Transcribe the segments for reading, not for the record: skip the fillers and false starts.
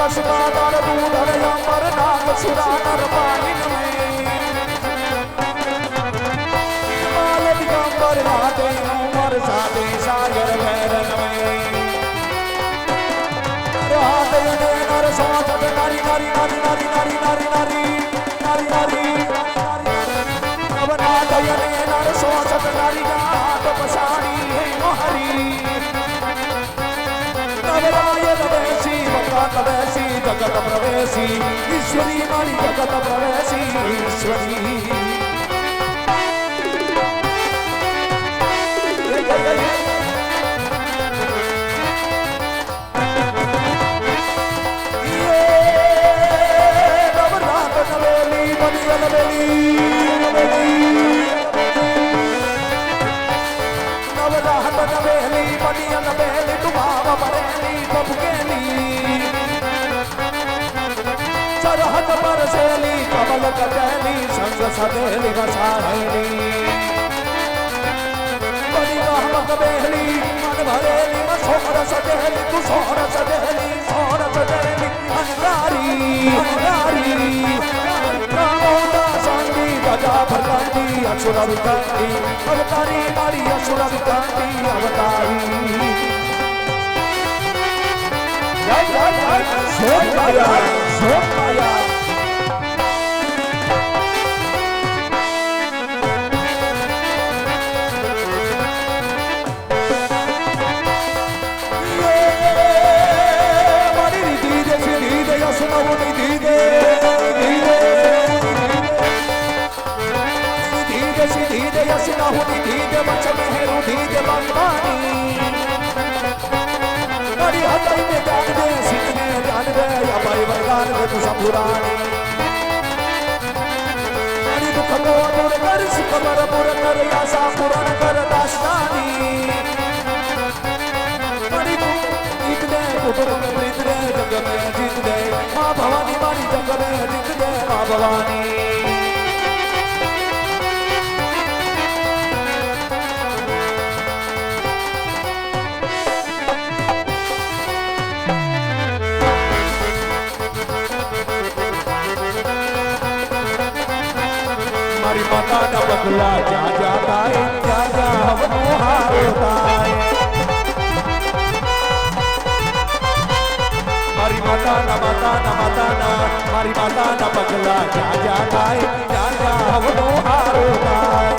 अस्मादार दूधर अमर नाग सुरानर pine में माल दिगंबर राधे उमर साधे सागर भैरन में राधे ने नर सोचत नारी नारी नारी नारी नारी नारी नारी नारी नारी अब नादय ने नर सोचत नारी जात पसारी है मोहरी नवरायन वेशी भगवान वेशी जगत प्रवेशी ईश्वरी मारी जगत प्रवेशी ईश्वरी सरहद पर सेली कमल कटैली संग सदेली बसाहेली बड़ी रहमत बेहली मन भरेली सोहर सदेली तू सोहर सदेली अनगारी अनगारी रामोदा संगी गजा भरकांडी असुर विकांडी अवतारी मारी असुर विकांडी अवतारी सोमाया सोमाया मारी दीदे से दीदे या सुनाओ दीदे दीदे से दीदे या सुनाओ दीदे बचन है दीदे बंदानी मारी हटाई में जान दे सीने जान दे या भाई वरदान दे तू संपुरानी मारी दुख को दूर कर सुख पर पूर्ण कर या सा पूर्ण कर दास्तानी मारी जीत दे कुटुंब में प्रीत दे जग में जीत दे माँ भवानी मारी जग में जीत दे माँ भवानी मारी माता का बदला जा जाता है जा जा हम होता है मारी माता ना मारी माता ना बदला जा जाता है जा जा हम होता है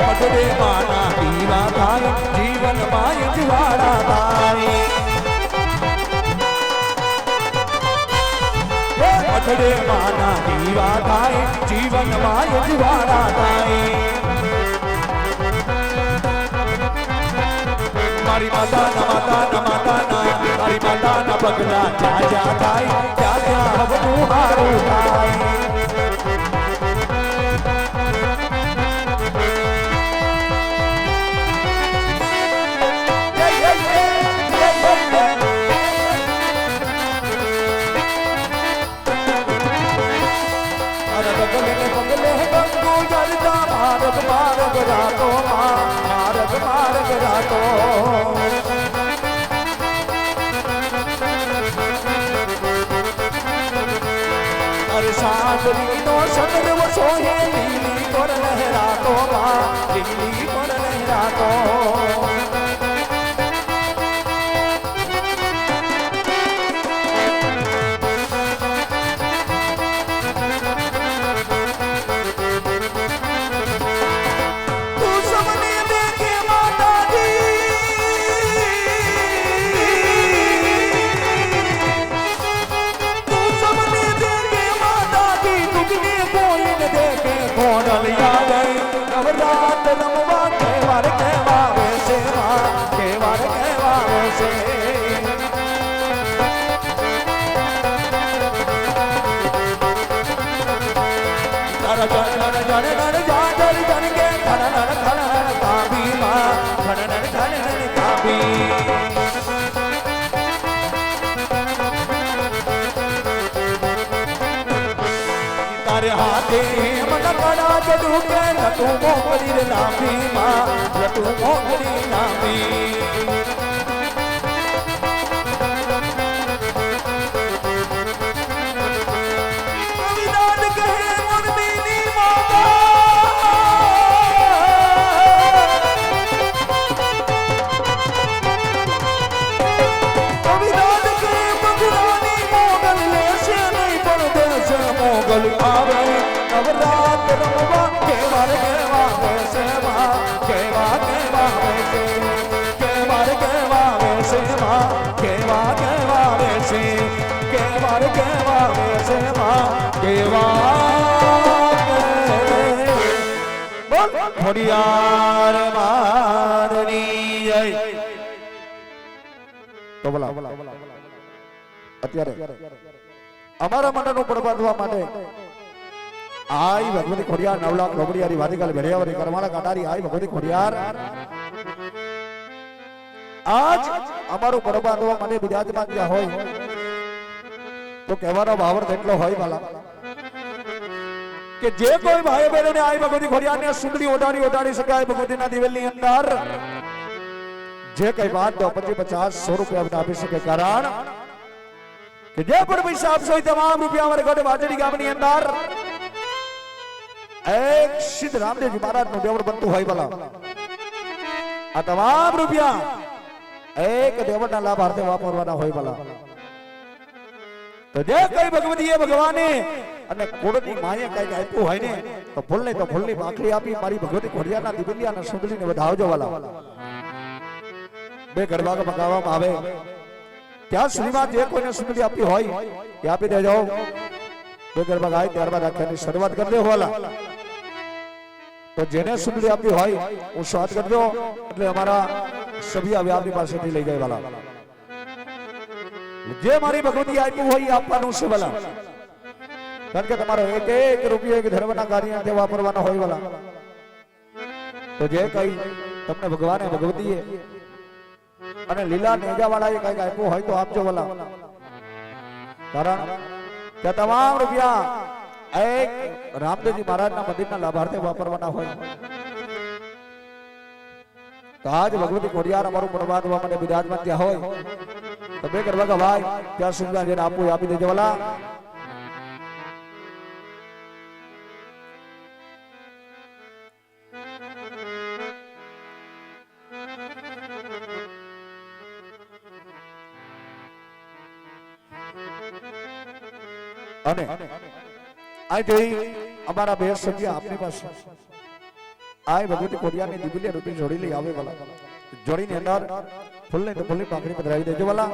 पटरे माना दीवा थाय जीवन माय जुवाड़ा थाय पटरे माना दीवा थाय जीवन माय जुवाड़ा थाय मारी माता ना मारी माता ना बगला जा जाता है जा जा हम हारो थाय मार्ग रातो मार्ग रातो अरे सागरी नो सदर वो सोहे लीली पर लहरातो लीली पर लहरातो तारे हाथे मन बड़ा जदू के लटू मोहरी लामी माँ लटू मोहरी लामी ખોડિયાર મારની જય તો બોલા અત્યારે અમારા માટેનું પણ બાંધવા માટે આઈ ભગવતી ખોડિયાર 9 લાખ રોકડિયારી વાદીકાલ ભેડિયાવરી કરમાળા કાટારી આઈ ભગવતી ખોડિયાર આજ અમારું પણ બાંધવા માટે બિરાજમાન જ્યાં હોય તો કહેવાનો ભાવાર્થ એટલો હોય વાલા કે જે કોઈ ભાઈ બહેનોને આઈ ભગવતી ખોડિયારને સુંદરી ઓઢાડી શકાય ભગવતીના દિવેલની અંદર જે કઈ વાત દો 25 50 100 રૂપિયા આપી શકે કારણ કે જે પણ પૈસા આપશો તમામ રૂપિયા અમારે ગઢ વાજડી ગામની અંદર એક સિદ્ધ રામદેવજી મહારાજનું દેવળ બનતું હોય ભલા આ તમામ રૂપિયા એક દેવળના લાભાર્થે વાપરવાના હોય ભલા તો જે કઈ ભગવતીએ ભગવાને અને કોડની માએ કઈ આપ્યું હોય ને તો ફૂલની પાંખડી આપી મારી ભગવતી ખોડિયારના દિવ્યાના સુંદરીને વધાવજો વાલા બે ગરબા મગાવવામાં આવે ત્યાં સુધીમાં જે કોઈને સુંદરી આપી હોય એ આપી દેજો બે ગરબા ગાય ત્યારબાદ આખ્યાનની શરૂઆત કરી દે વાલા તો જેને સુંદરી આપી હોય હું સ્વાદ કરજો એટલે અમારા સભ્ય હવે આપની પાસેથી લઈ જાય વાલા જે મારી ભગવતી આપ્યું હોય એ આપવાનું છે વાલા કારણ કે તમારો એક રૂપિયો એક ધર્મના કાર્ય વાપરવાનો હોય વાલા તો જે કઈ તમને ભગવાને ભગવતીએ અને લીલા નેજા વાળાએ કઈક આપ્યું હોય તો આપજો વાલા કારણ કે તમામ રૂપિયા એક રામદેવજી મહારાજના મંદિરના લાભાર્થે વાપરવાના હોય તો આજ ભગવતી ખોડિયાર અમારું પરમાત્મા માટે બિરાજમાન ત્યાં હોય તો બે ગરબા ભાઈ ત્યાં સુધી જેને આપવું આપી દેજો વાલા અને આ જોઈ અમારા બે સભ્ય આપની પાસે આય ભગવતી ખોડિયારની દિવ્ય રૂપી જોડી લઈ આવે વાલા જોડીની અંદર ફૂલની પાંખડી પધરાવી દેજો વાલા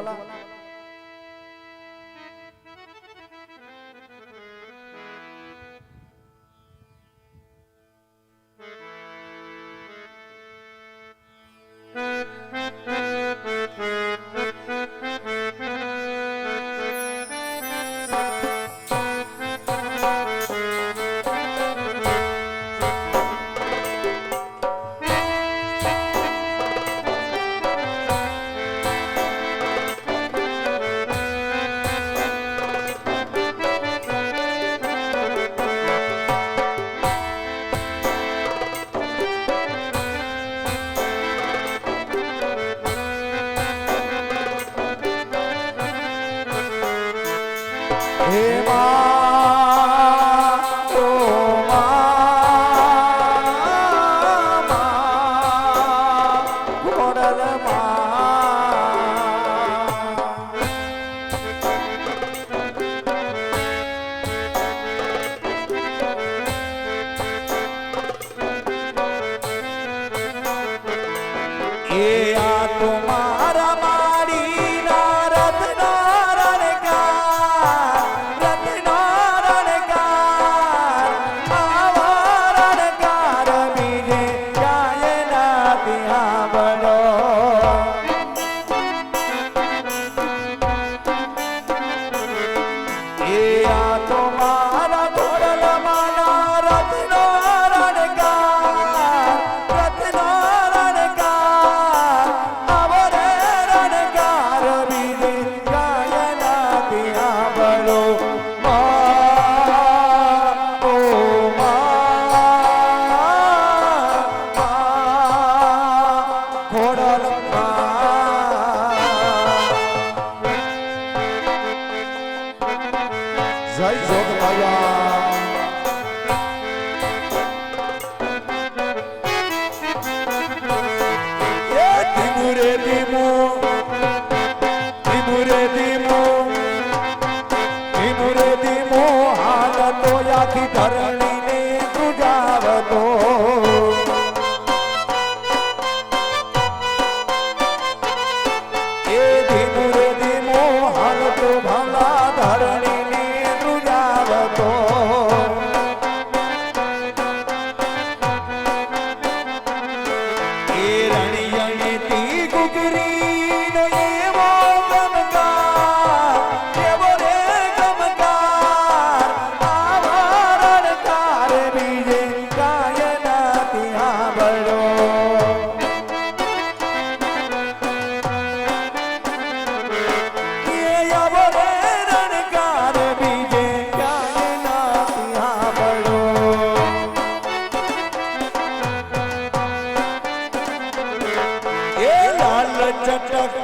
લાલ ચટક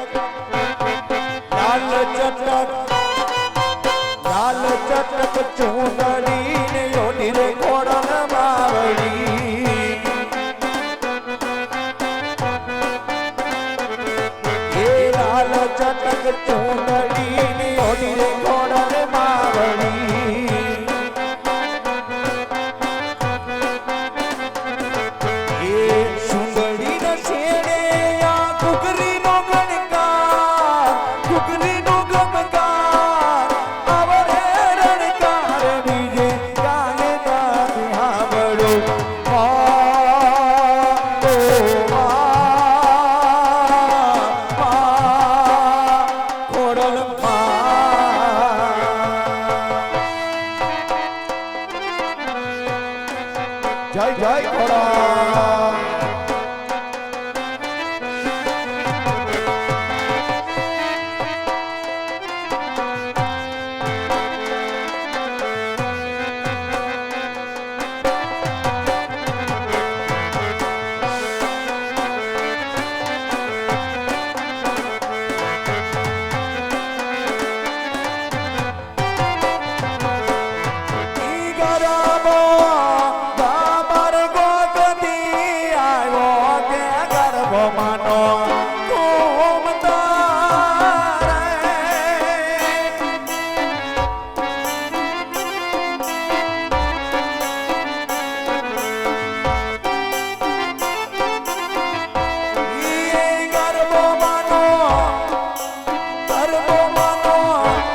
લાલ ચટક લાલ ચટક ચૂંદડી ને યોની રે ખોડલ માવડી એ લાલ ચટક ચૂંદડી ને યોની રે ખોડલ માવડી એ સુંદરી ને છેડે આ કુકરી નો ગણકાર કુકરી નો ગમકાર આવરે રણકાર બીજે ગાય ગાય હાવડો ખોડલ જય જય ખોડા ઈ ગરબો બાબર ગોગતી આવ્યો કે ગરબો માનો ઘૂમતા રે ઈ ગરબો માનો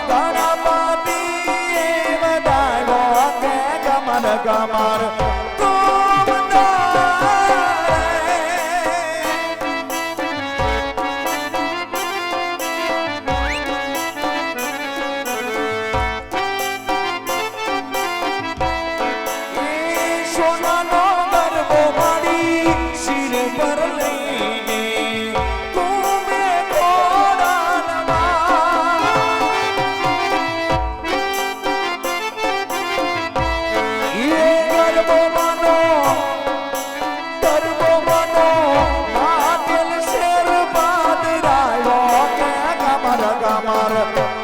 ગણપતિ વધાયો કે ગમન ગમર સોનાનો ગરબો મારી શિર પર લઈને ઘૂમે ખોડાલમાં એ ગરબો માનો નાગેલ શેર પાદરાયો કે ગમર ગમર